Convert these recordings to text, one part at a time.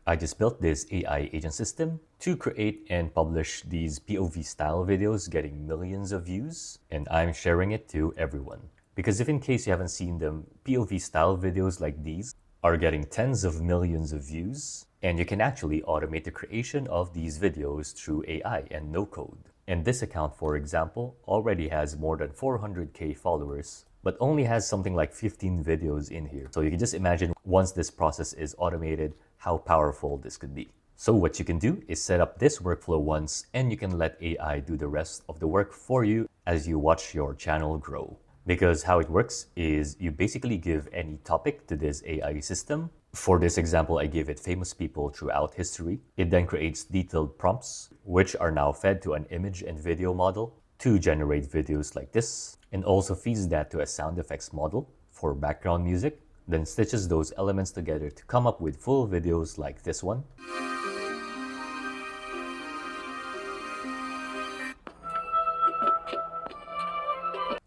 I just built this AI agent system to create and publish these POV style videos getting millions of views, and I'm sharing it to everyone. Because if in case you haven't seen them, POV style videos like these are getting tens of millions of views, and you can actually automate the creation of these videos through AI and no code. And this account, for example, already has more than 400k followers, but only has something like 15 videos in here. So you can just imagine once this process is automated, how powerful this could be. So what you can do is set up this workflow once, and you can let AI do the rest of the work for you as you watch your channel grow. Because how it works is you basically give any topic to this AI system. For this example, I gave it famous people throughout history. It then creates detailed prompts, which are now fed to an image and video model to generate videos like this, and also feeds that to a sound effects model for background music, then stitches those elements together to come up with full videos like this one.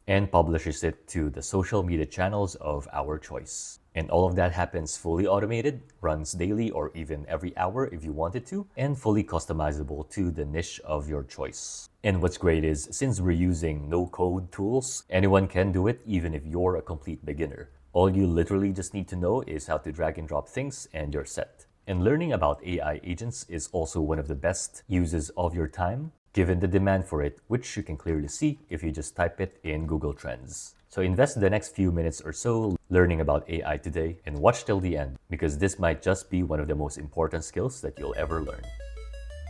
And publishes it to the social media channels of our choice. And all of that happens fully automated, runs daily or even every hour if you wanted to, and fully customizable to the niche of your choice. And what's great is, since we're using no-code tools, anyone can do it even if you're a complete beginner. All you literally just need to know is how to drag and drop things and you're set. And learning about AI agents is also one of the best uses of your time, given the demand for it, which you can clearly see if you just type it in Google Trends. So invest the next few minutes or so learning about AI today and watch till the end, because this might just be one of the most important skills that you'll ever learn.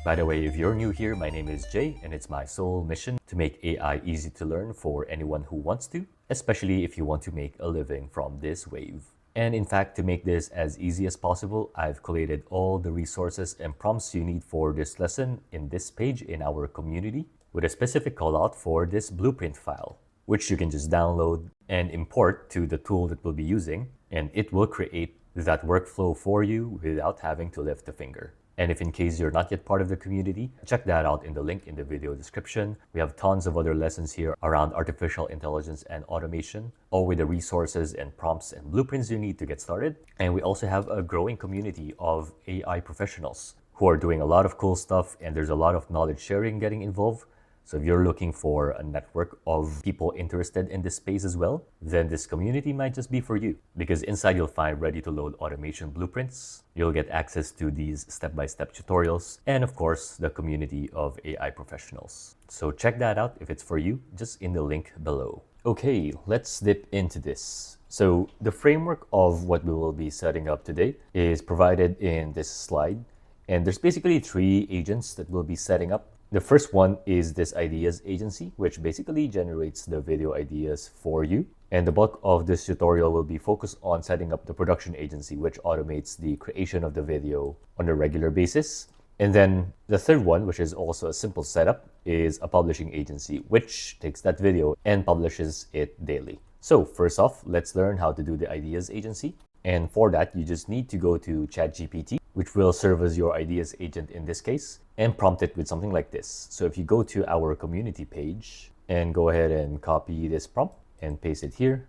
By the way, if you're new here, my name is Jay, and it's my sole mission to make AI easy to learn for anyone who wants to, especially if you want to make a living from this wave. And in fact, to make this as easy as possible, I've collated all the resources and prompts you need for this lesson in this page in our community, with a specific callout for this blueprint file, which you can just download and import to the tool that we'll be using, and it will create that workflow for you without having to lift a finger. And if in case you're not yet part of the community, check that out in the link in the video description. We have tons of other lessons here around artificial intelligence and automation, all with the resources and prompts and blueprints you need to get started. And we also have a growing community of AI professionals who are doing a lot of cool stuff, and there's a lot of knowledge sharing getting involved. So if you're looking for a network of people interested in this space as well, then this community might just be for you, because inside you'll find ready-to-load automation blueprints, you'll get access to these step-by-step tutorials, and of course, the community of AI professionals. So check that out if it's for you, just in the link below. Okay, let's dip into this. So the framework of what we will be setting up today is provided in this slide, and there's basically 3 agents that we'll be setting up. The first one is this ideas agency, which basically generates the video ideas for you. And the bulk of this tutorial will be focused on setting up the production agency, which automates the creation of the video on a regular basis. And then the third one, which is also a simple setup, is a publishing agency, which takes that video and publishes it daily. So first off, let's learn how to do the ideas agency. And for that, you just need to go to ChatGPT, which will serve as your ideas agent in this case, and prompt it with something like this. So if you go to our community page and go ahead and copy this prompt and paste it here,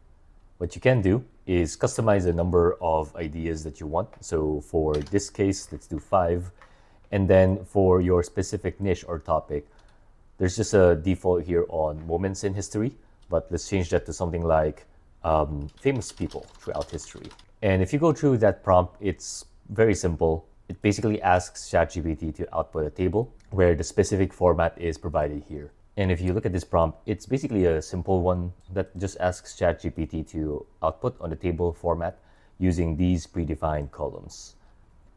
what you can do is customize a number of ideas that you want. So for this case, let's do 5. And then for your specific niche or topic, there's just a default here on moments in history, but let's change that to something like famous people throughout history. And if you go through that prompt, it's very simple. It basically asks ChatGPT to output a table where the specific format is provided here. And if you look at this prompt, it's basically a simple one that just asks ChatGPT to output on the table format using these predefined columns.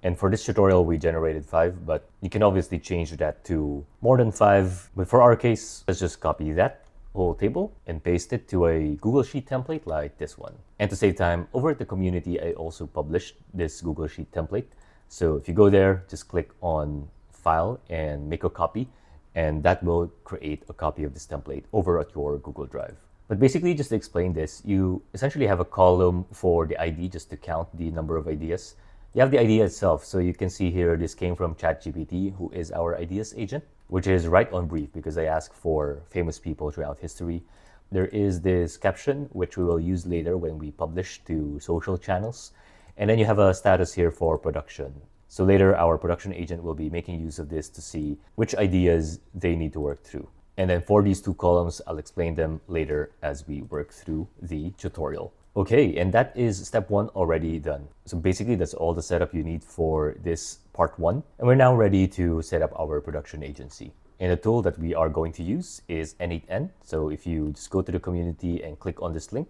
And for this tutorial, we generated 5, but you can obviously change that to more than 5. But for our case, let's just copy that whole table and paste it to a Google Sheet template like this one. And to save time, over at the community, I also published this Google Sheet template. So if you go there, just click on File and make a copy, and that will create a copy of this template over at your Google Drive. But basically, just to explain this, you essentially have a column for the ID just to count the number of ideas. You have the idea itself, so you can see here this came from ChatGPT, who is our ideas agent, which is right on brief because I asked for famous people throughout history. There is this caption, which we will use later when we publish to social channels. And then you have a status here for production. So later, our production agent will be making use of this to see which ideas they need to work through. And then for these two columns, I'll explain them later as we work through the tutorial. Okay, and that is step one already done. So basically, that's all the setup you need for this part one. And we're now ready to set up our production agency. And the tool that we are going to use is n8n. So if you just go to the community and click on this link,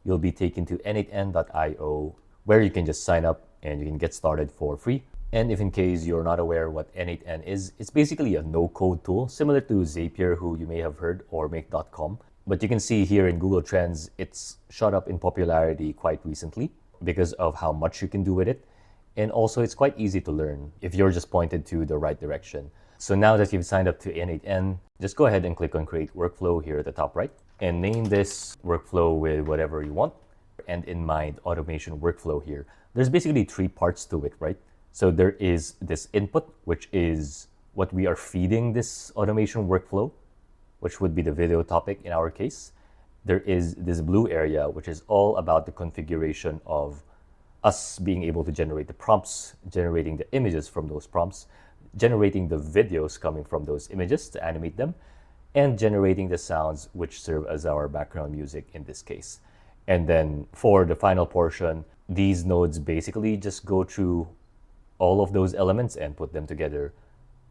you'll be taken to n8n.io, where you can just sign up and you can get started for free. And if in case you're not aware what n8n is, it's basically a no-code tool similar to Zapier, who you may have heard, or Make.com. But you can see here in Google Trends, it's shot up in popularity quite recently because of how much you can do with it. And also it's quite easy to learn if you're just pointed to the right direction. So now that you've signed up to n8n, just go ahead and click on Create Workflow here at the top right and name this workflow with whatever you want. And in mind, automation workflow here. There's basically three parts to it, right? So there is this input, which is what we are feeding this automation workflow, which would be the video topic in our case. There is this blue area, which is all about the configuration of us being able to generate the prompts, generating the images from those prompts, generating the videos coming from those images to animate them, and generating the sounds which serve as our background music in this case. And then for the final portion, these nodes basically just go through all of those elements and put them together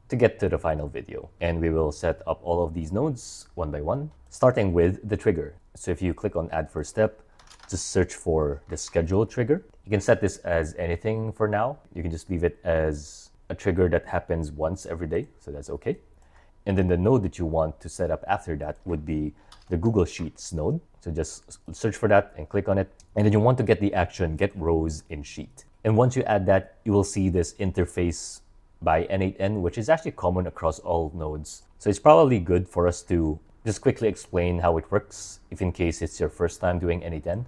to get to the final video. And we will set up all of these nodes one by one, starting with the trigger. So if you click on Add First Step, just search for the schedule trigger. You can set this as anything for now. You can just leave it as a trigger that happens once every day, so that's okay. And then the node that you want to set up after that would be the Google Sheets node. So just search for that and click on it. And then you want to get the action, get rows in Sheet. And once you add that, you will see this interface by n8n, which is actually common across all nodes. So it's probably good for us to just quickly explain how it works, if in case it's your first time doing n8n,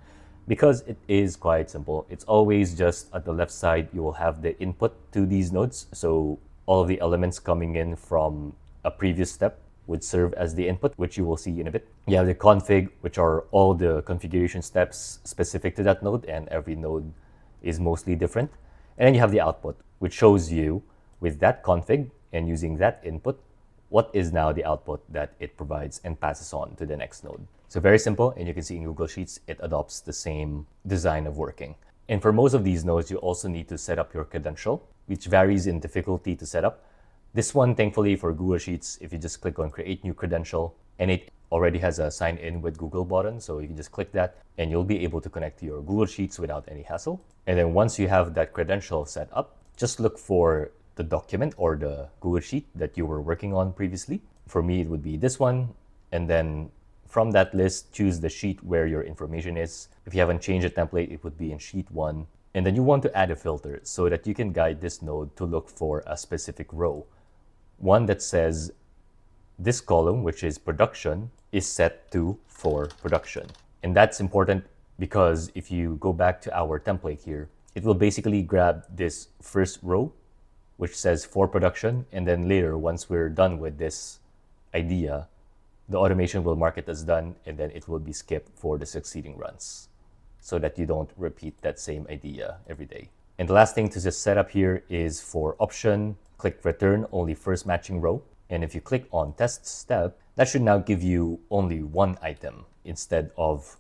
because it is quite simple. It's always just at the left side, you will have the input to these nodes. So all of the elements coming in from a previous step would serve as the input, which you will see in a bit. You have the config, which are all the configuration steps specific to that node, and every node is mostly different. And then you have the output, which shows you with that config and using that input, what is now the output that it provides and passes on to the next node. So very simple, and you can see in Google Sheets, it adopts the same design of working. And for most of these nodes, you also need to set up your credential, which varies in difficulty to set up. This one, thankfully for Google Sheets, if you just click on Create New Credential, and it already has a sign in with Google button, so you can just click that and you'll be able to connect to your Google Sheets without any hassle. And then once you have that credential set up, just look for the document or the Google Sheet that you were working on previously. For me, it would be this one. And then from that list, choose the sheet where your information is. If you haven't changed the template, it would be in Sheet 1. And then you want to add a filter so that you can guide this node to look for a specific row. One that says this column, which is production, is set to for production. And that's important because if you go back to our template here, it will basically grab this first row, which says for production. And then later, once we're done with this idea, the automation will mark it as done, and then it will be skipped for the succeeding runs so that you don't repeat that same idea every day. And the last thing to just set up here is for option, click return only first matching row. And if you click on test step, that should now give you only one item instead of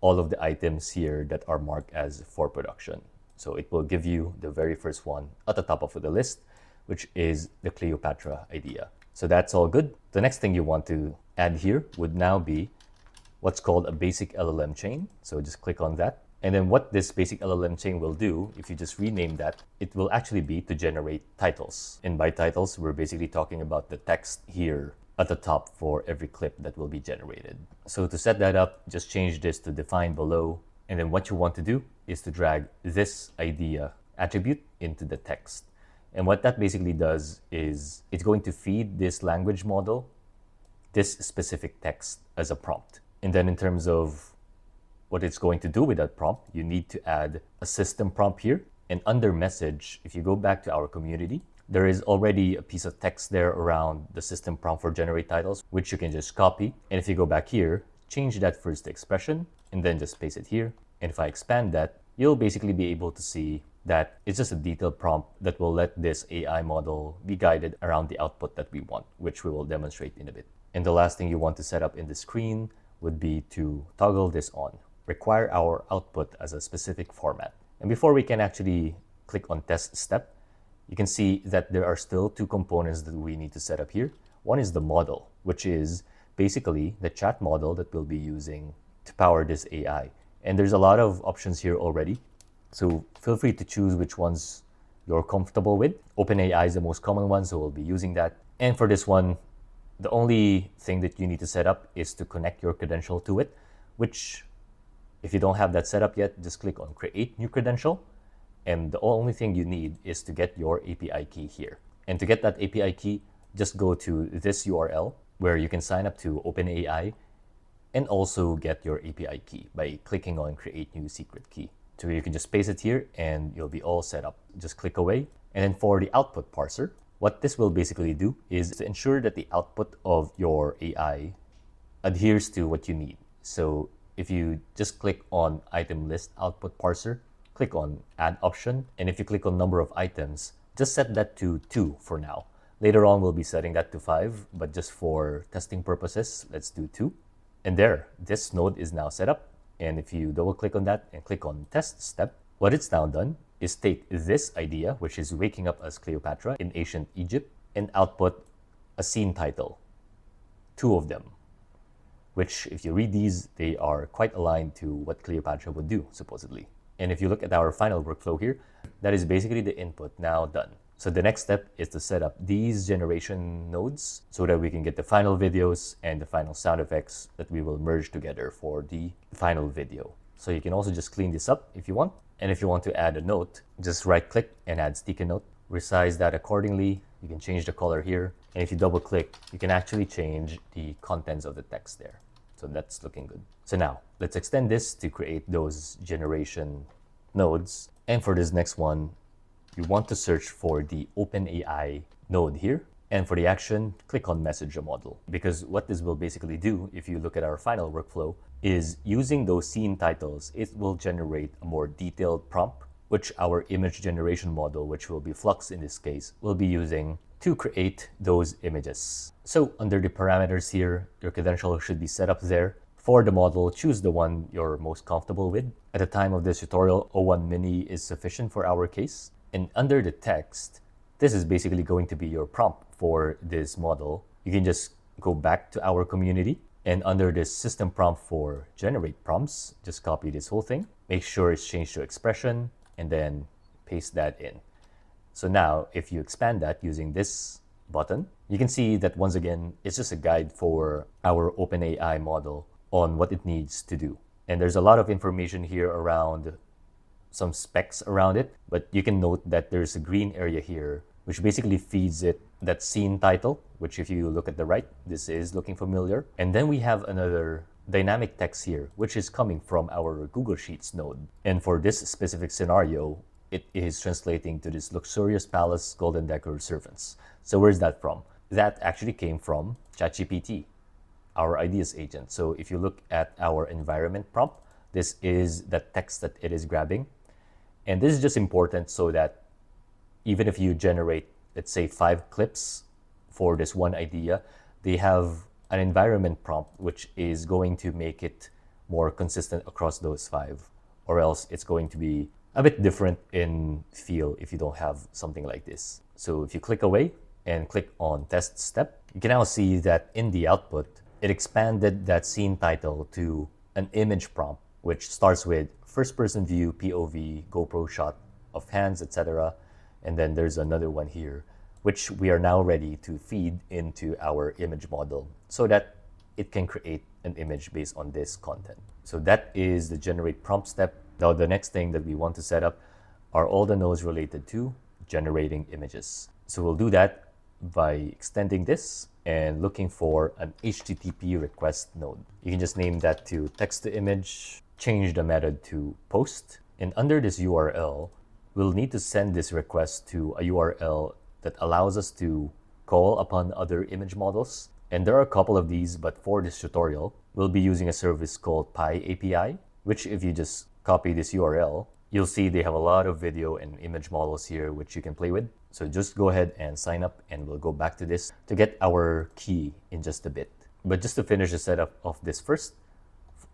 all of the items here that are marked as for production. So it will give you the very first one at the top of the list, which is the Cleopatra idea. So that's all good. The next thing you want to add here would now be what's called a basic LLM chain. So just click on that. And then what this basic LLM chain will do, if you just rename that, it will actually be to generate titles. And by titles, we're basically talking about the text here at the top for every clip that will be generated. So to set that up, just change this to define below. And then what you want to do is to drag this idea attribute into the text. And what that basically does is it's going to feed this language model this specific text as a prompt. And then in terms of what it's going to do with that prompt, you need to add a system prompt here. And under message, if you go back to our community, there is already a piece of text there around the system prompt for generate titles, which you can just copy. And if you go back here, change that first expression and then just paste it here. And if I expand that, you'll basically be able to see that it's just a detailed prompt that will let this AI model be guided around the output that we want, which we will demonstrate in a bit. And the last thing you want to set up in the screen would be to toggle this on. Require our output as a specific format. And before we can actually click on test step, you can see that there are still two components that we need to set up here. One is the model, which is basically the chat model that we'll be using to power this AI. And there's a lot of options here already. So feel free to choose which ones you're comfortable with. OpenAI is the most common one, so we'll be using that. And for this one, the only thing that you need to set up is to connect your credential to it, which if you don't have that set up yet, just click on create new credential. And the only thing you need is to get your API key here. And to get that API key, just go to this URL where you can sign up to OpenAI and also get your API key by clicking on create new secret key. So you can just paste it here and you'll be all set up. Just click away. And then for the output parser, what this will basically do is to ensure that the output of your AI adheres to what you need. So if you just click on item list output parser, click on add option. And if you click on number of items, just set that to 2 for now. Later on, we'll be setting that to 5, but just for testing purposes, let's do 2. And there, this node is now set up. And if you double click on that and click on test step, what it's now done is take this idea, which is waking up as Cleopatra in ancient Egypt, and output a scene title, 2 of them, which if you read these, they are quite aligned to what Cleopatra would do, supposedly. And if you look at our final workflow here, that is basically the input now done. So the next step is to set up these generation nodes so that we can get the final videos and the final sound effects that we will merge together for the final video. So you can also just clean this up if you want. And if you want to add a note, just right click and add sticky note. Resize that accordingly. You can change the color here. And if you double click, you can actually change the contents of the text there. So that's looking good. So now let's extend this to create those generation nodes. And for this next one, you want to search for the OpenAI node here. And for the action, click on message a model. Because what this will basically do, if you look at our final workflow, is using those scene titles, it will generate a more detailed prompt, which our image generation model, which will be Flux in this case, will be using to create those images. So under the parameters here, your credential should be set up there. For the model, choose the one you're most comfortable with. At the time of this tutorial, O1 Mini is sufficient for our case. And under the text, this is basically going to be your prompt for this model. You can just go back to our community, and under this system prompt for generate prompts, just copy this whole thing. Make sure it's changed to expression, and then paste that in. So now, if you expand that using this button, you can see that once again, it's just a guide for our OpenAI model on what it needs to do. And there's a lot of information here around some specs around it, but you can note that there's a green area here, which basically feeds it that scene title, which if you look at the right, this is looking familiar. And then we have another dynamic text here, which is coming from our Google Sheets node. And for this specific scenario, it is translating to this luxurious palace, golden decorated servants. So where's that from? That actually came from ChatGPT, our ideas agent. So if you look at our environment prompt, this is the text that it is grabbing. And this is just important so that even if you generate, let's say 5 clips for this one idea, they have an environment prompt which is going to make it more consistent across those 5, or else it's going to be a bit different in feel if you don't have something like this. So if you click away and click on test step, you can now see that in the output, it expanded that scene title to an image prompt, which starts with first person view, POV, GoPro shot of hands, etc. And then there's another one here, which we are now ready to feed into our image model so that it can create an image based on this content. So that is the generate prompt step. Now the next thing that we want to set up are all the nodes related to generating images. So we'll do that by extending this and looking for an HTTP request node. You can just name that to text to image, change the method to post. And under this URL, we'll need to send this request to a URL that allows us to call upon other image models. And there are a couple of these, but for this tutorial, we'll be using a service called Pi API, which if you just copy this URL you'll see they have a lot of video and image models here which you can play with. So just go ahead and sign up, and we'll go back to this to get our key in just a bit. But just to finish the setup of this first,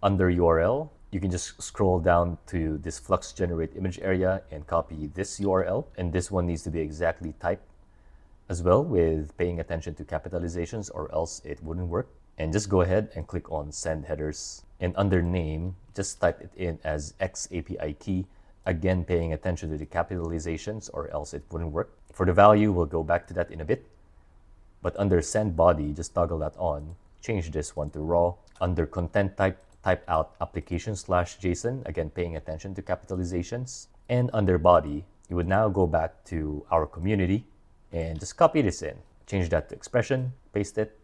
under URL, you can just scroll down to this Flux Generate Image area and copy this URL. And this one needs to be exactly typed as well, with paying attention to capitalizations, or else it wouldn't work. And just go ahead and click on Send Headers. And under name, just type it in as X API key, again paying attention to the capitalizations, or else it wouldn't work. For the value, we'll go back to that in a bit. But under Send Body, just toggle that on. Change this one to raw. Under content type, type out application/JSON, again paying attention to capitalizations. And under body, you would now go back to our community and just copy this in. Change that to expression, paste it.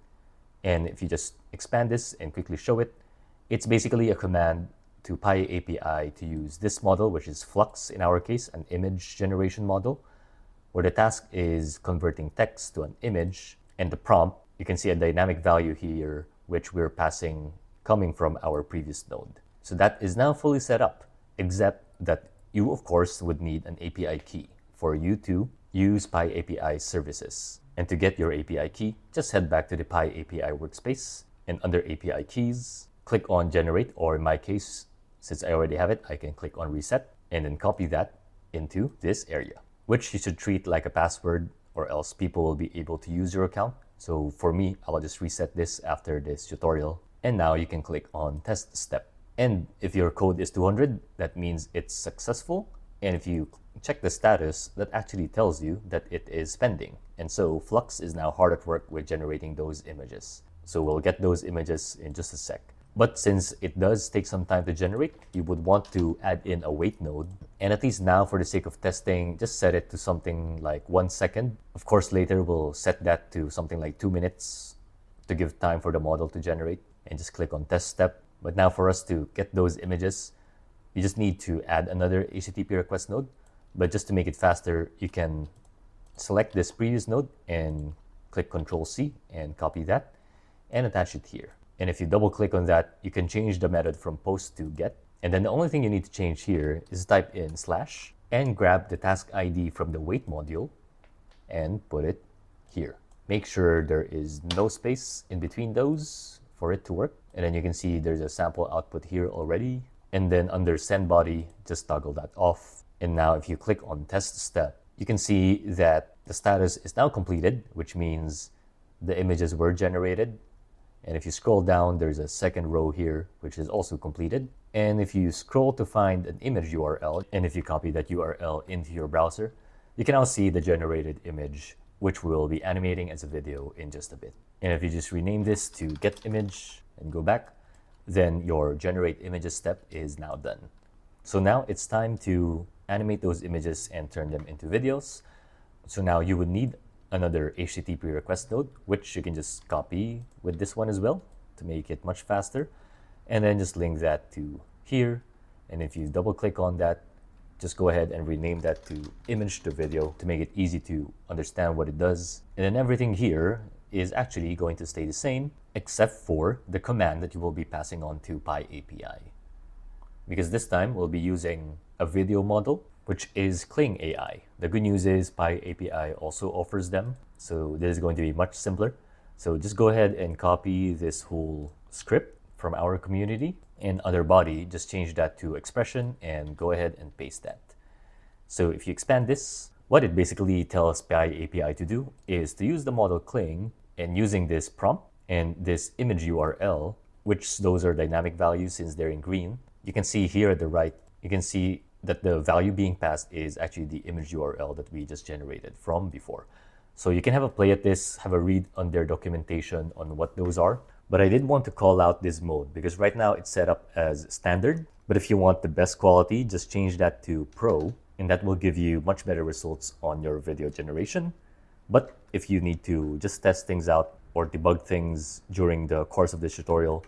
And if you just expand this and quickly show it, it's basically a command to Pi API to use this model, which is Flux in our case, an image generation model, where the task is converting text to an image. And the prompt, you can see a dynamic value here, which we're passing coming from our previous node. So that is now fully set up, except that you, of course, would need an API key for you to use Pi API services. And to get your API key, just head back to the Pi API workspace, and under API keys, click on Generate, or in my case, since I already have it, I can click on Reset, and then copy that into this area, which you should treat like a password, or else people will be able to use your account. So for me, I'll just reset this after this tutorial. And now you can click on Test Step. And if your code is 200, that means it's successful. And if you check the status, that actually tells you that it is pending. And so Flux is now hard at work with generating those images. So we'll get those images in just a sec. But since it does take some time to generate, you would want to add in a wait node. And at least now, for the sake of testing, just set it to something like 1 second. Of course, later we'll set that to something like 2 minutes to give time for the model to generate. And just click on Test Step. But now for us to get those images, you just need to add another HTTP request node. But just to make it faster, you can select this previous node and click Control-C and copy that and attach it here. And if you double click on that, you can change the method from post to get. And then the only thing you need to change here is type in / and grab the task ID from the wait module and put it here. Make sure there is no space in between those for it to work. And then you can see there's a sample output here already. And then under Send Body, just toggle that off. And now if you click on Test Step, you can see that the status is now completed, which means the images were generated. And if you scroll down, there's a second row here, which is also completed. And if you scroll to find an image URL, and if you copy that URL into your browser, you can now see the generated image, which we'll be animating as a video in just a bit. And if you just rename this to Get Image and go back, then your Generate Images step is now done. So now it's time to animate those images and turn them into videos. So now you would need another HTTP request node, which you can just copy with this one as well to make it much faster. And then just link that to here. And if you double click on that, just go ahead and rename that to image to video to make it easy to understand what it does. And then everything here is actually going to stay the same, except for the command that you will be passing on to Pi API. Because this time we'll be using a video model, which is Kling AI. The good news is Pi API also offers them, so this is going to be much simpler. So just go ahead and copy this whole script from our community, and under body, just change that to expression and go ahead and paste that. So if you expand this, what it basically tells Pi API to do is to use the model Kling, and using this prompt and this image URL, which those are dynamic values since they're in green, you can see here at the right, you can see that the value being passed is actually the image URL that we just generated from before. So you can have a play at this, have a read on their documentation on what those are. But I did want to call out this mode because right now it's set up as standard. But if you want the best quality, just change that to Pro, and that will give you much better results on your video generation. But if you need to just test things out or debug things during the course of this tutorial,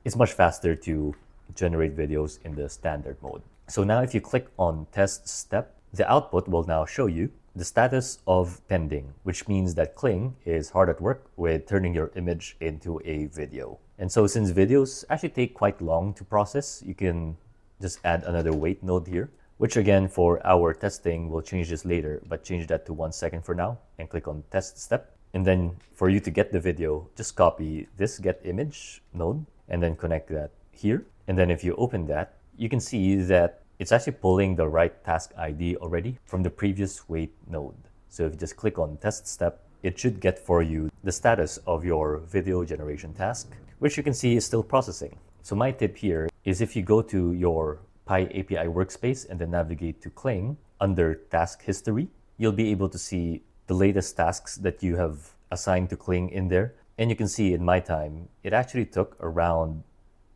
it's much faster to generate videos in the standard mode. So now if you click on Test Step, the output will now show you the status of pending, which means that Kling is hard at work with turning your image into a video. And so since videos actually take quite long to process, you can just add another wait node here. which again, for our testing, we'll change this later, but change that to 1 second for now and click on test step. And then for you to get the video, just copy this get image node and then connect that here. And then if you open that, you can see that it's actually pulling the right task ID already from the previous wait node. So if you just click on test step, it should get for you the status of your video generation task, which you can see is still processing. So my tip here is if you go to your Pi API workspace and then navigate to Cling under task history, you'll be able to see the latest tasks that you have assigned to Cling in there. And you can see in my time, it actually took around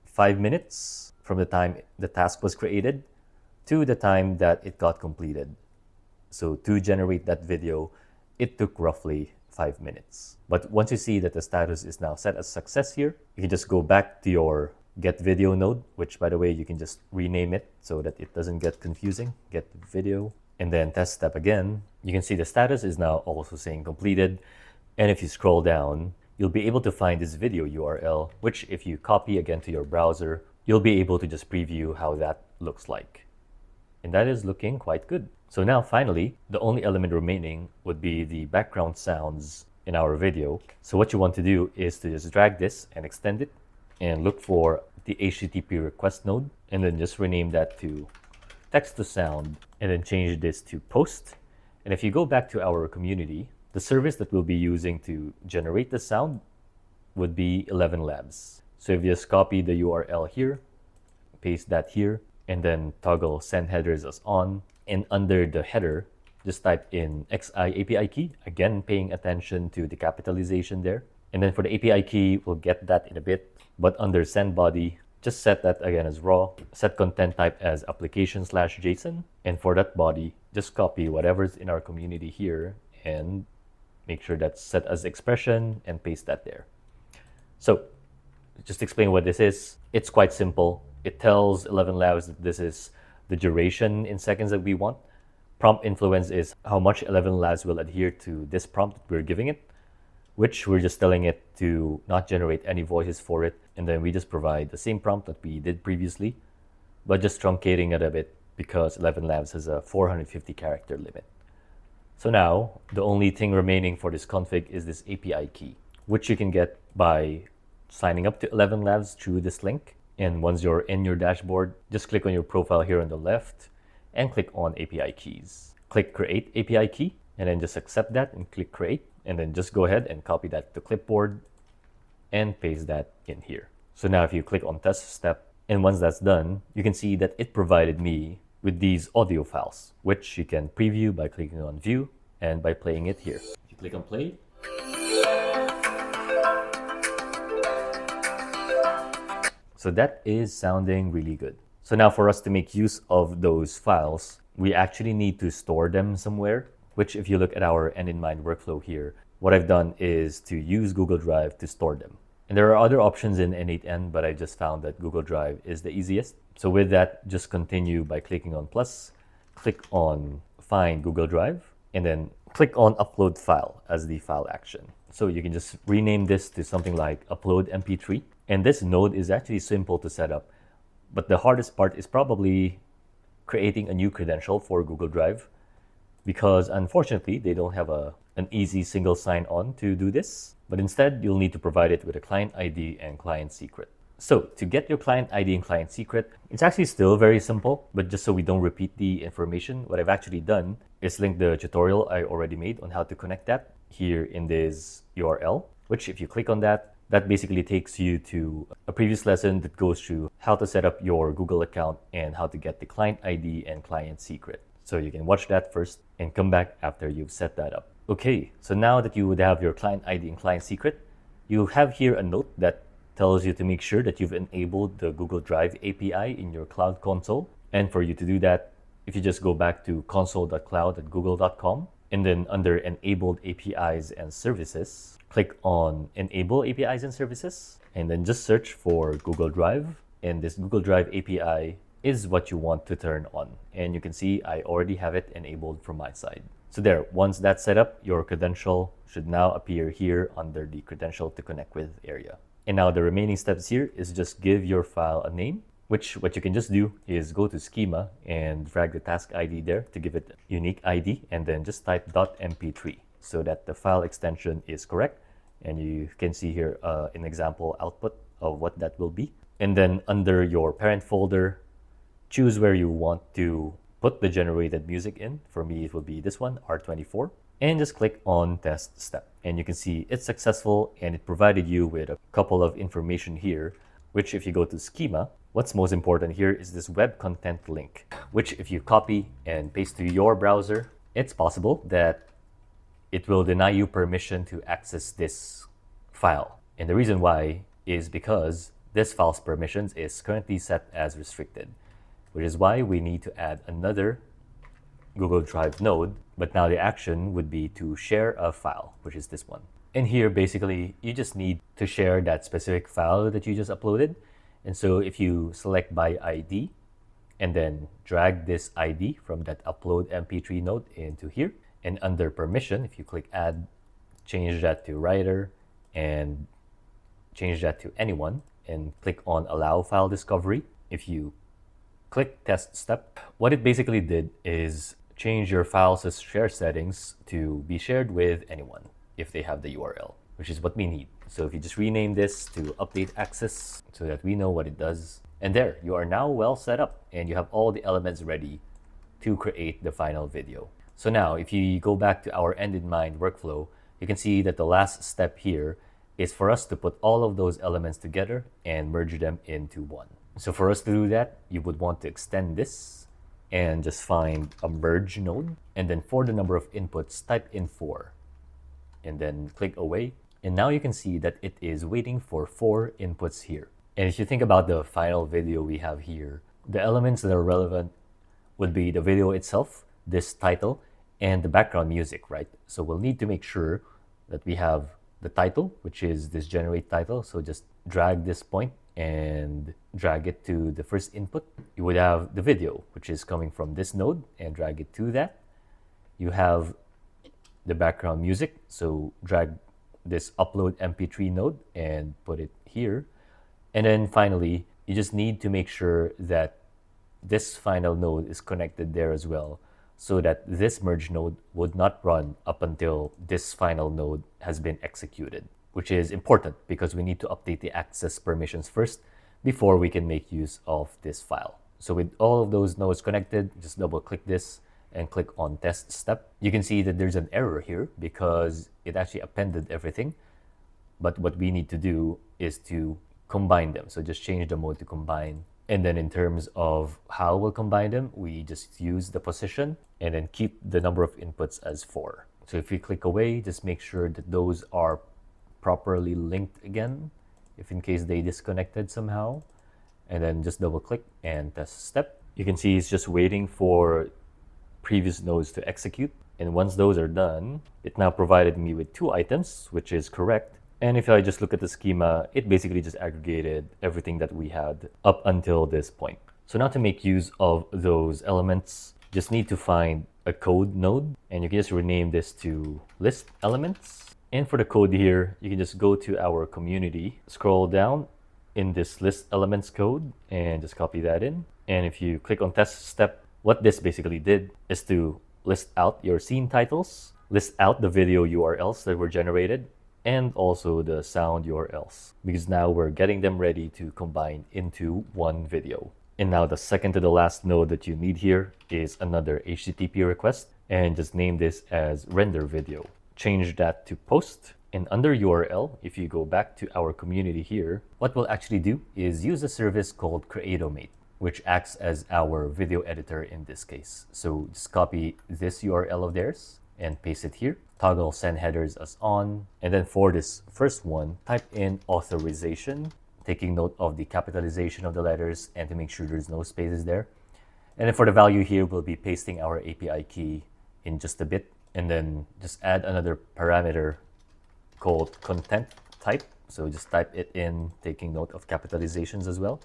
5 minutes from the time the task was created to the time that it got completed. So to generate that video, it took roughly 5 minutes. But once you see that the status is now set as success here, you can just go back to your get video node, which by the way, you can just rename it so that it doesn't get confusing. Get video, and then test step again. You can see the status is now also saying completed. And if you scroll down, you'll be able to find this video URL, which if you copy again to your browser, you'll be able to just preview how that looks like. And that is looking quite good. So now finally, the only element remaining would be the background sounds in our video. So what you want to do is to just drag this and extend it and look for the HTTP request node and then just rename that to text to sound and then change this to post. And if you go back to our community, the service that we'll be using to generate the sound would be 11 Labs. So if you just copy the URL here, paste that here, and then toggle send headers as on, and under the header, just type in XI API key, again paying attention to the capitalization there. And then for the API key, we'll get that in a bit. But under send body, just set that again as raw, set content type as application/JSON. And for that body, just copy whatever's in our community here and make sure that's set as expression and paste that there. So just explain what this is. It's quite simple. It tells 11 Labs that this is the duration in seconds that we want. Prompt influence is how much 11 Labs will adhere to this prompt that we're giving it, which we're just telling it to not generate any voices for it. And then we just provide the same prompt that we did previously, but just truncating it a bit because 11 Labs has a 450 character limit. So now the only thing remaining for this config is this API key, which you can get by signing up to 11 Labs through this link. And once you're in your dashboard, just click on your profile here on the left and click on API keys. Click create API key and then just accept that and click create. And then just go ahead and copy that to clipboard and paste that in here. So now if you click on test step, and once that's done, you can see that it provided me with these audio files, which you can preview by clicking on view and by playing it here. If you click on play, so that is sounding really good. So now for us to make use of those files, we actually need to store them somewhere, which if you look at our n8n workflow here, what I've done is to use Google Drive to store them. And there are other options in n8n, but I just found that Google Drive is the easiest. So with that, just continue by clicking on plus, click on find Google Drive, and then click on upload file as the file action. So you can just rename this to something like upload MP3. And this node is actually simple to set up, but the hardest part is probably creating a new credential for Google Drive, because unfortunately they don't have an easy single sign-on to do this, but instead you'll need to provide it with a client ID and client secret. So to get your client ID and client secret, it's actually still very simple, but just so we don't repeat the information, what I've actually done is link the tutorial I already made on how to connect that here in this URL, which if you click on that, that basically takes you to a previous lesson that goes through how to set up your Google account and how to get the client ID and client secret. So you can watch that first and come back after you've set that up. Okay, so now that you would have your client ID and client secret, you have here a note that tells you to make sure that you've enabled the Google Drive API in your Cloud Console. And for you to do that, if you just go back to console.cloud@google.com and then under Enabled APIs and Services, click on Enable APIs and Services, and then just search for Google Drive. And this Google Drive API is what you want to turn on. And you can see I already have it enabled from my side. So there, once that's set up, your credential should now appear here under the credential to connect with area. And now the remaining steps here is just give your file a name, which what you can just do is go to schema and drag the task ID there to give it unique ID, and then just type .mp3 so that the file extension is correct. And you can see here an example output of what that will be. And then under your parent folder, choose where you want to put the generated music in. For me, it will be this one, R24. And just click on test step. And you can see it's successful, and it provided you with a couple of information here, which if you go to schema, what's most important here is this web content link, which if you copy and paste to your browser, it's possible that it will deny you permission to access this file. And the reason why is because this file's permissions is currently set as restricted, which is why we need to add another Google Drive node, but now the action would be to share a file, which is this one. And here, basically, you just need to share that specific file that you just uploaded. And so if you select by ID and then drag this ID from that upload MP3 node into here, and under permission, if you click add, change that to writer and change that to anyone, and click on allow file discovery. If you click test step, what it basically did is change your file's share settings to be shared with anyone if they have the URL, which is what we need. So if you just rename this to update access so that we know what it does, and there, you are now well set up and you have all the elements ready to create the final video. So now if you go back to our n8n workflow, you can see that the last step here is for us to put all of those elements together and merge them into one. So for us to do that, you would want to extend this and just find a merge node. And then for the number of inputs, type in 4 and then click away. And now you can see that it is waiting for 4 inputs here. And if you think about the final video we have here, the elements that are relevant would be the video itself, this title, and the background music, right? So we'll need to make sure that we have the title, which is this generate title. So just drag this point and drag it to the first input. You would have the video, which is coming from this node, and drag it to that. You have the background music, so drag this upload MP3 node and put it here. And then finally, you just need to make sure that this final node is connected there as well, so that this merge node would not run up until this final node has been executed, which is important because we need to update the access permissions first before we can make use of this file. So with all of those nodes connected, just double click this and click on test step. You can see that there's an error here because it actually appended everything. But what we need to do is to combine them. So just change the mode to combine. And then in terms of how we'll combine them, we just use the position and then keep the number of inputs as 4. So if we click away, just make sure that those are properly linked again, if in case they disconnected somehow. And then just double click and test step. You can see it's just waiting for previous nodes to execute. And once those are done, it now provided me with 2 items, which is correct. And if I just look at the schema, it basically just aggregated everything that we had up until this point. So now to make use of those elements, just need to find a code node, and you can just rename this to list elements. And for the code here, you can just go to our community, scroll down in this list elements code, and just copy that in. And if you click on test step, what this basically did is to list out your scene titles, list out the video URLs that were generated, and also the sound URLs, because now we're getting them ready to combine into one video. And now the second to the last node that you need here is another HTTP request, and just name this as render video. Change that to post, and under URL, if you go back to our community here, what we'll actually do is use a service called Creatomate, which acts as our video editor in this case. So just copy this URL of theirs and paste it here. Toggle send headers as on. And then for this first one, type in authorization, taking note of the capitalization of the letters and to make sure there's no spaces there. And then for the value here, we'll be pasting our API key in just a bit. And then just add another parameter called content type. So just type it in, taking note of capitalizations as well.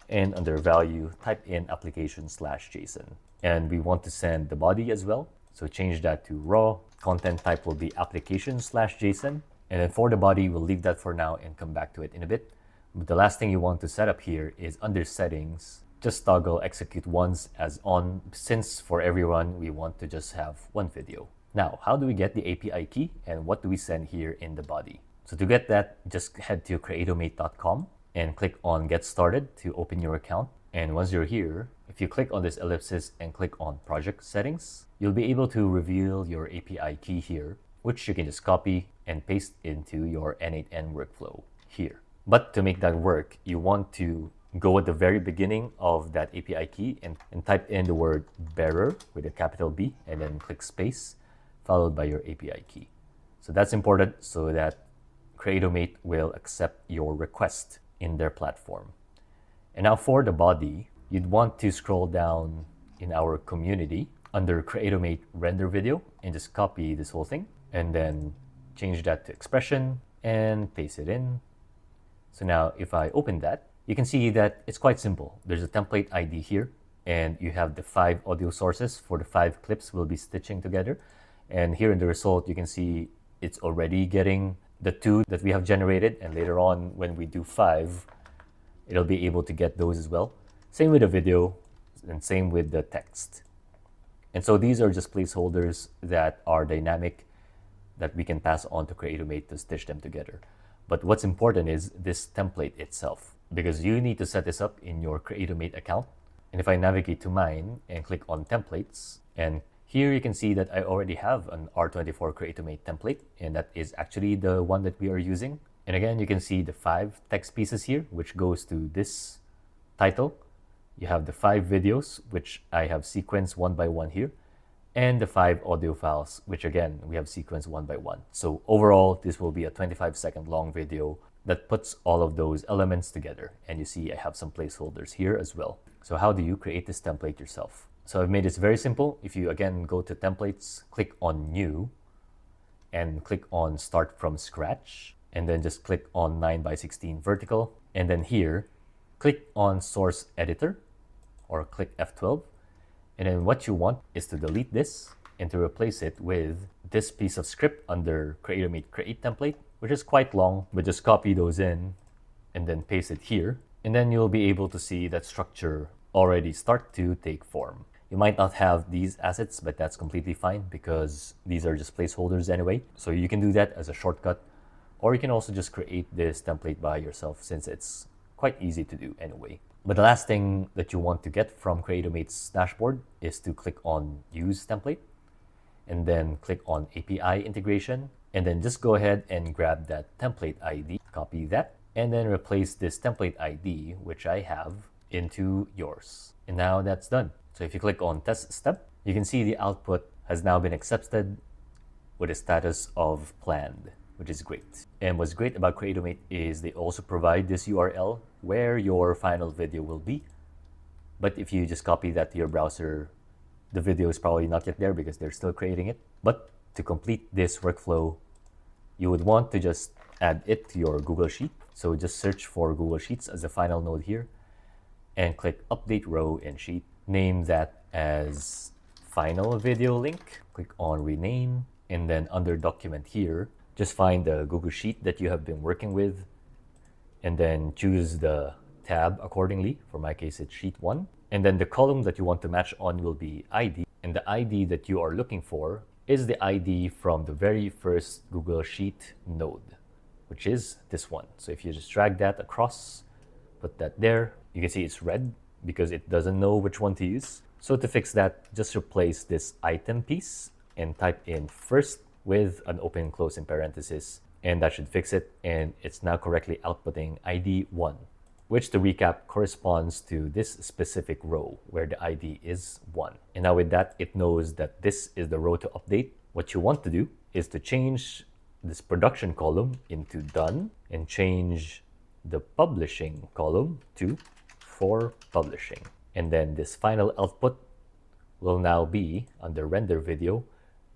And under value, type in application/JSON. And we want to send the body as well. So change that to raw. Content type will be application/JSON. And then for the body, we'll leave that for now and come back to it in a bit. But the last thing you want to set up here is under settings, just toggle execute once as on, since for everyone we want to just have one video. Now, how do we get the API key and what do we send here in the body? So to get that, just head to creatomate.com and click on get started to open your account. And once you're here, if you click on this ellipsis and click on project settings, you'll be able to reveal your API key here, which you can just copy and paste into your n8n workflow here. But to make that work, you want to go at the very beginning of that API key and type in the word bearer with a capital B and then click space followed by your API key. So that's important so that Creatomate will accept your request in their platform. And now for the body, you'd want to scroll down in our community under Creatomate render video and just copy this whole thing and then change that to expression and paste it in. So now if I open that, you can see that it's quite simple. There's a template ID here and you have the 5 audio sources for the 5 clips we'll be stitching together. And here in the result, you can see it's already getting the 2 that we have generated, and later on when we do 5, it'll be able to get those as well. Same with the video and same with the text. And so these are just placeholders that are dynamic that we can pass on to Creatomate to stitch them together. But what's important is this template itself, because you need to set this up in your Creatomate account. And if I navigate to mine and click on templates, and here you can see that I already have an R24 Creatomate template, and that is actually the one that we are using. And again, you can see the 5 text pieces here, which goes to this title. You have the 5 videos, which I have sequenced one by one here, and the 5 audio files, which again, we have sequenced one by one. So overall, this will be a 25-second long video that puts all of those elements together. And you see I have some placeholders here as well. So how do you create this template yourself? So I've made this very simple. If you again go to templates, click on new and click on start from scratch, and then just click on 9:16 vertical. And then here, click on source editor or click F12. And then what you want is to delete this and to replace it with this piece of script under Creatomate create template, which is quite long, but just copy those in and then paste it here. And then you'll be able to see that structure already start to take form. You might not have these assets, but that's completely fine because these are just placeholders anyway. So you can do that as a shortcut, or you can also just create this template by yourself since it's quite easy to do anyway. But the last thing that you want to get from Creatomate's dashboard is to click on use template and then click on API integration, and then just go ahead and grab that template ID, copy that, and then replace this template ID, which I have, into yours. And now that's done. So if you click on test step, you can see the output has now been accepted with a status of planned, which is great. And what's great about Creatomate is they also provide this URL where your final video will be. But if you just copy that to your browser, the video is probably not yet there because they're still creating it. But to complete this workflow, you would want to just add it to your Google Sheet. So just search for Google Sheets as the final node here and click update row in sheet. Name that as final video link. Click on rename, and then under document here, just find the Google Sheet that you have been working with and then choose the tab accordingly. For my case, it's sheet 1. And then the column that you want to match on will be ID. And the ID that you are looking for is the ID from the very first Google Sheet node, which is this one. So if you just drag that across, put that there, you can see it's red because it doesn't know which one to use. So to fix that, just replace this item piece and type in first with an open and close in parenthesis, and that should fix it. And it's now correctly outputting ID 1, which to recap corresponds to this specific row where the ID is 1. And now with that, it knows that this is the row to update. What you want to do is to change this production column into done and change the publishing column to for publishing. And then this final output will now be under render video,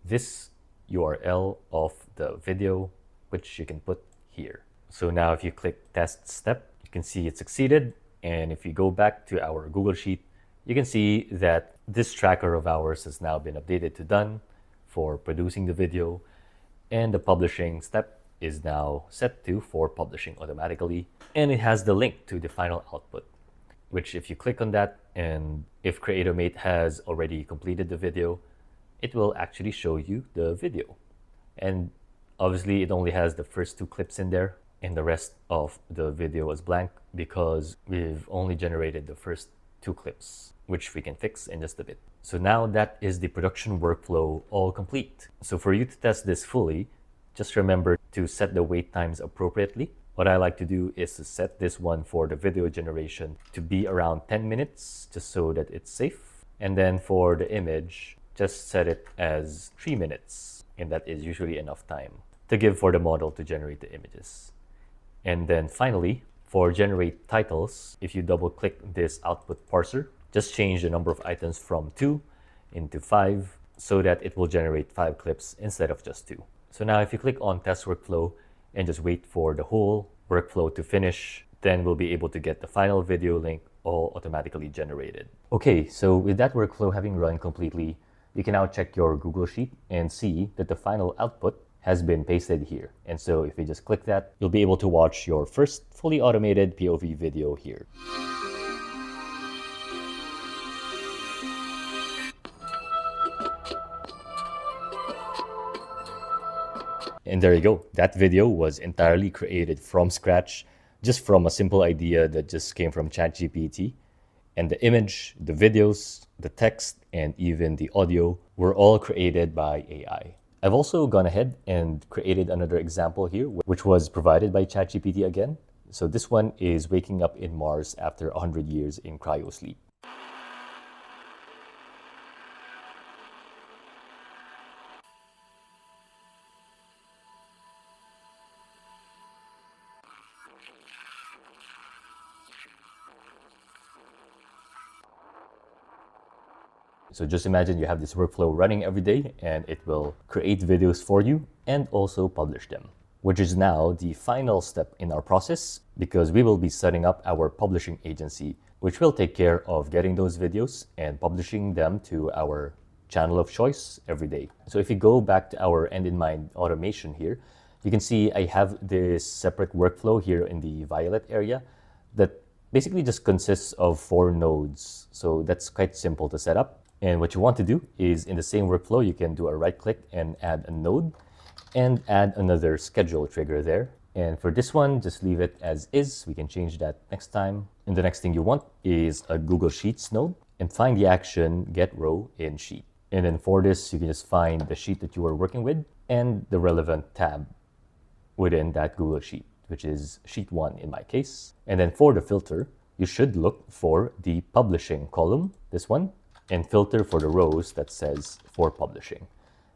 this URL of the video, which you can put here. So now if you click test step, you can see it succeeded. And if you go back to our Google Sheet, you can see that this tracker of ours has now been updated to done for producing the video. And the publishing step is now set to for publishing automatically, and it has the link to the final output, which if you click on that, and if Creatomate has already completed the video, it will actually show you the video. And obviously it only has the first 2 clips in there, and the rest of the video is blank because we've only generated the first 2 clips, which we can fix in just a bit. So now that is the production workflow all complete. So for you to test this fully, just remember to set the wait times appropriately. What I like to do is to set this one for the video generation to be around 10 minutes, just so that it's safe. And then for the image, just set it as 3 minutes. And that is usually enough time to give for the model to generate the images. And then finally, for generate titles, if you double click this output parser, just change the number of items from 2 into 5 so that it will generate 5 clips instead of just 2. So now if you click on test workflow and just wait for the whole workflow to finish, then we'll be able to get the final video link all automatically generated. Okay, so with that workflow having run completely, you can now check your Google Sheet and see that the final output has been pasted here. And so if you just click that, you'll be able to watch your first fully automated POV video here. And there you go. That video was entirely created from scratch, just from a simple idea that just came from ChatGPT. And the image, the videos, the text, and even the audio were all created by AI. I've also gone ahead and created another example here, which was provided by ChatGPT again. So this one is waking up in Mars after 100 years in cryosleep. So just imagine you have this workflow running every day and it will create videos for you and also publish them, which is now the final step in our process because we will be setting up our publishing agency, which will take care of getting those videos and publishing them to our channel of choice every day. So if you go back to our n8n automation here, you can see I have this separate workflow here in the violet area that basically just consists of 4 nodes. So that's quite simple to set up. And what you want to do is in the same workflow, you can do a right click and add a node and add another schedule trigger there. And for this one, just leave it as is. We can change that next time. And the next thing you want is a Google Sheets node and find the action get row in sheet. And then for this, you can just find the sheet that you are working with and the relevant tab within that Google Sheet, which is sheet 1 in my case. And then for the filter, you should look for the publishing column, this one, and filter for the rows that says for publishing.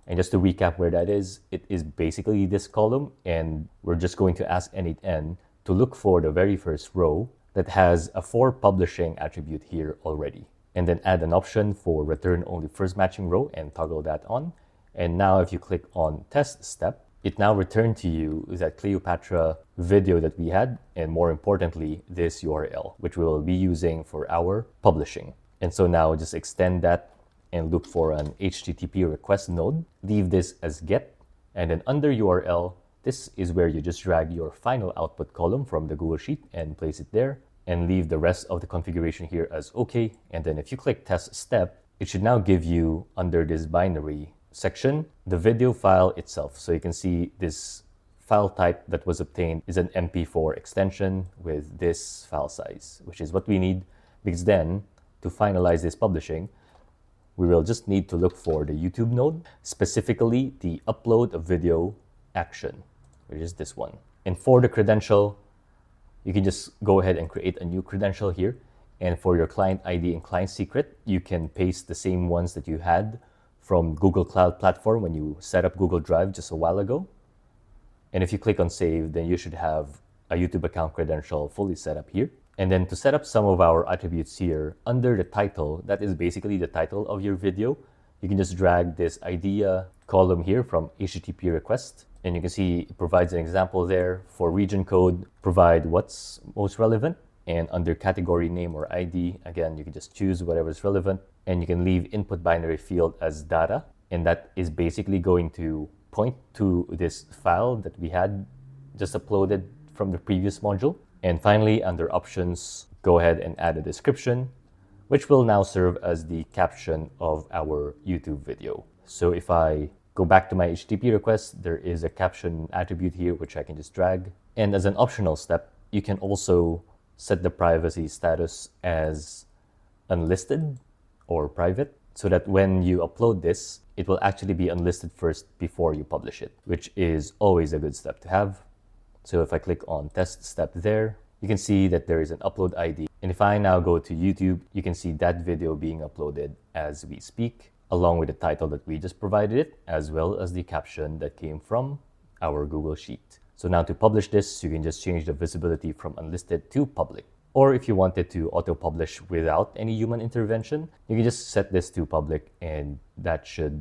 And just to recap where that is, it is basically this column, and we're just going to ask n8n to look for the very first row that has a for publishing attribute here already. And then add an option for return only first matching row and toggle that on. And now if you click on test step, it now returned to you that Cleopatra video that we had, and more importantly, this URL, which we will be using for our publishing. And so now just extend that and look for an HTTP request node. Leave this as get. And then under URL, this is where you just drag your final output column from the Google Sheet and place it there. And leave the rest of the configuration here as OK. And then if you click test step, it should now give you under this binary section, the video file itself. So you can see this file type that was obtained is an MP4 extension with this file size, which is what we need, because then to finalize this publishing, we will just need to look for the YouTube node, specifically the upload a video action, which is this one. And for the credential, you can just go ahead and create a new credential here. And for your client ID and client secret, you can paste the same ones that you had from Google Cloud Platform when you set up Google Drive just a while ago. And if you click on save, then you should have a YouTube account credential fully set up here. And then to set up some of our attributes here, under the title, that is basically the title of your video, you can just drag this idea column here from HTTP request. And you can see it provides an example there. For region code, provide what's most relevant. And under category name or ID, again, you can just choose whatever is relevant. And you can leave input binary field as data. And that is basically going to point to this file that we had just uploaded from the previous module. And finally, under options, go ahead and add a description, which will now serve as the caption of our YouTube video. So if I go back to my HTTP request, there is a caption attribute here, which I can just drag. And as an optional step, you can also set the privacy status as unlisted or private, so that when you upload this, it will actually be unlisted first before you publish it, which is always a good step to have. So if I click on test step there, you can see that there is an upload ID. And if I now go to YouTube, you can see that video being uploaded as we speak, along with the title that we just provided it, as well as the caption that came from our Google Sheet. So now to publish this, you can just change the visibility from unlisted to public. Or if you wanted to auto-publish without any human intervention, you can just set this to public and that should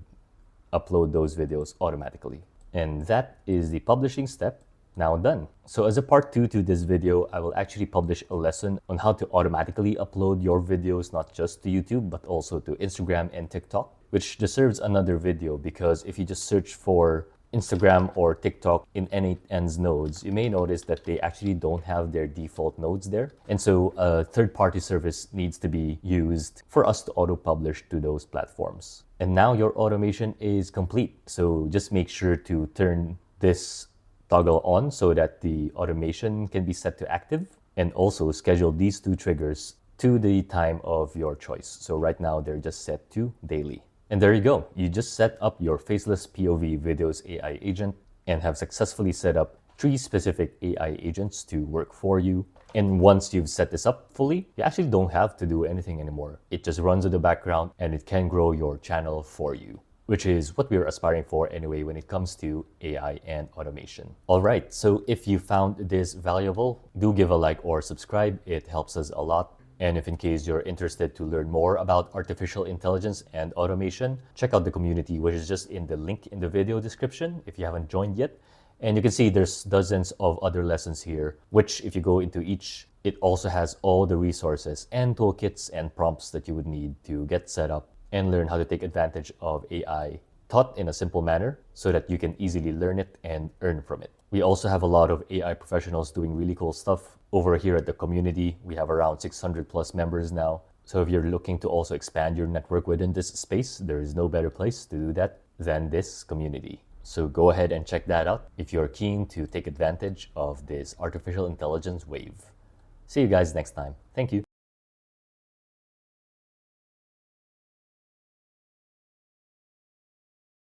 upload those videos automatically. And that is the publishing step now done. So as a part 2 to this video, I will actually publish a lesson on how to automatically upload your videos, not just to YouTube, but also to Instagram and TikTok, which deserves another video, because if you just search for Instagram or TikTok in n8n's nodes, you may notice that they actually don't have their default nodes there. And so a third-party service needs to be used for us to auto-publish to those platforms. And now your automation is complete. So just make sure to turn this toggle on so that the automation can be set to active, and also schedule these 2 triggers to the time of your choice. So right now they're just set to daily. And there you go. You just set up your Faceless POV Videos AI agent and have successfully set up 3 specific AI agents to work for you. And once you've set this up fully, you actually don't have to do anything anymore. It just runs in the background and it can grow your channel for you, which is what we're aspiring for anyway when it comes to AI and automation. All right, so if you found this valuable, do give a like or subscribe. It helps us a lot. And if in case you're interested to learn more about artificial intelligence and automation, check out the community, which is just in the link in the video description if you haven't joined yet. And you can see there's dozens of other lessons here, which if you go into each, it also has all the resources and toolkits and prompts that you would need to get set up and learn how to take advantage of AI taught in a simple manner so that you can easily learn it and earn from it. We also have a lot of AI professionals doing really cool stuff over here at the community. We have around 600 plus members now. So if you're looking to also expand your network within this space, there is no better place to do that than this community. So go ahead and check that out if you're keen to take advantage of this artificial intelligence wave. See you guys next time. Thank you.